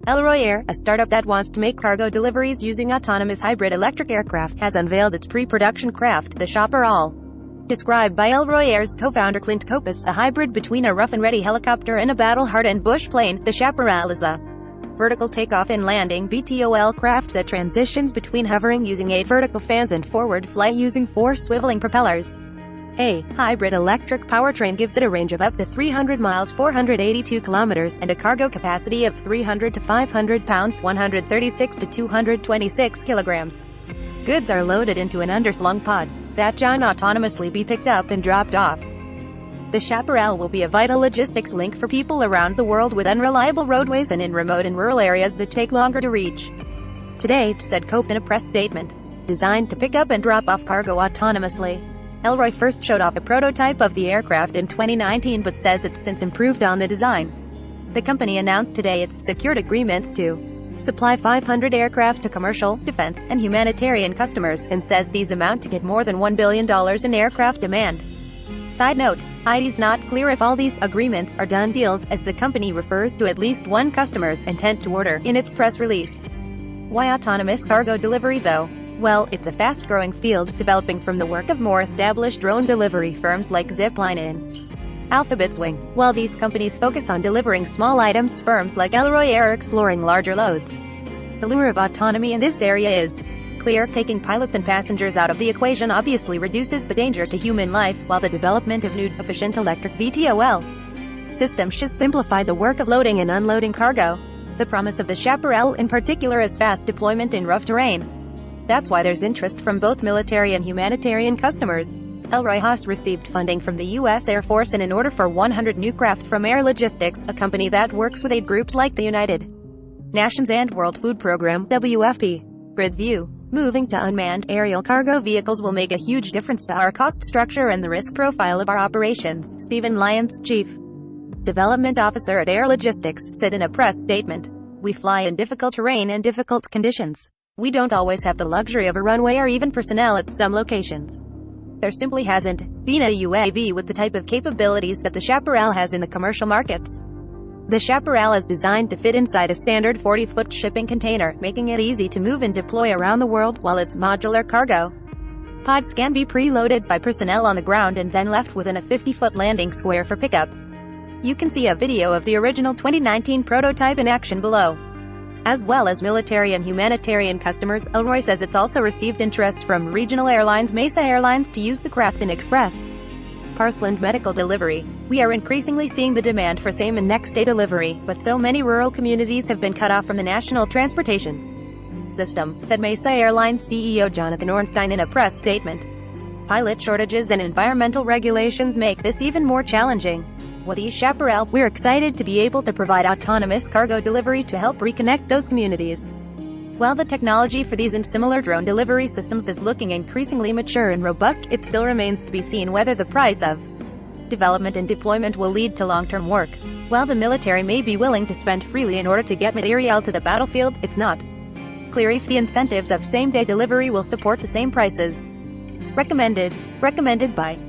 Elroy Air, a startup that wants to make cargo deliveries using autonomous hybrid electric aircraft, has unveiled its pre-production craft, the Chaparral. Described by Elroy Air's co-founder Clint Copus, a hybrid between a rough-and-ready helicopter and a battle-hardened bush plane, the Chaparral is a vertical takeoff and landing (VTOL) craft that transitions between hovering using 8 vertical fans and forward flight using 4 swiveling propellers. A hybrid electric powertrain gives it a range of up to 300 miles 482 kilometers and a cargo capacity of 300 to 500 pounds 136 to 226 kilograms. Goods are loaded into an underslung pod that can autonomously be picked up and dropped off. The Chaparral will be a vital logistics link for people around the world with unreliable roadways and in remote and rural areas that take longer to reach. Today, said Cope in a press statement, designed to pick up and drop off cargo autonomously. Elroy first showed off a prototype of the aircraft in 2019 but says it's since improved on the design. The company announced today it's secured agreements to supply 500 aircraft to commercial, defense, and humanitarian customers, and says these amount to get more than $1 billion in aircraft demand. Side note, it's not clear if all these agreements are done deals, as the company refers to at least one customer's intent to order in its press release. Why autonomous cargo delivery though? Well, it's a fast-growing field, developing from the work of more established drone delivery firms like Zipline and Alphabet's Wing. While these companies focus on delivering small items, firms like Elroy Air are exploring larger loads. The lure of autonomy in this area is clear. Taking pilots and passengers out of the equation obviously reduces the danger to human life, while the development of new, efficient electric VTOL systems should simplify the work of loading and unloading cargo. The promise of the Chaparral in particular is fast deployment in rough terrain. That's why there's interest from both military and humanitarian customers. Elroy has received funding from the U.S. Air Force and an order for 100 new craft from Air Logistics, a company that works with aid groups like the United Nations and World Food Program, WFP. Grid view. Moving to unmanned aerial cargo vehicles will make a huge difference to our cost structure and the risk profile of our operations, Stephen Lyons, Chief Development Officer at Air Logistics, said in a press statement. We fly in difficult terrain and difficult conditions. We don't always have the luxury of a runway or even personnel at some locations. There simply hasn't been a UAV with the type of capabilities that the Chaparral has in the commercial markets. The Chaparral is designed to fit inside a standard 40-foot shipping container, making it easy to move and deploy around the world, while its modular cargo pods can be preloaded by personnel on the ground and then left within a 50-foot landing square for pickup. You can see a video of the original 2019 prototype in action below. As well as military and humanitarian customers, Elroy says it's also received interest from regional airlines Mesa Airlines to use the craft in express, parcel and medical delivery. We are increasingly seeing the demand for same and next day delivery, but so many rural communities have been cut off from the national transportation system, said Mesa Airlines CEO Jonathan Ornstein in a press statement. Pilot shortages and environmental regulations make this even more challenging. With the Chaparral, we're excited to be able to provide autonomous cargo delivery to help reconnect those communities. While the technology for these and similar drone delivery systems is looking increasingly mature and robust, it still remains to be seen whether the price of development and deployment will lead to long-term work. While the military may be willing to spend freely in order to get material to the battlefield, it's not clear if the incentives of same-day delivery will support the same prices. Recommended by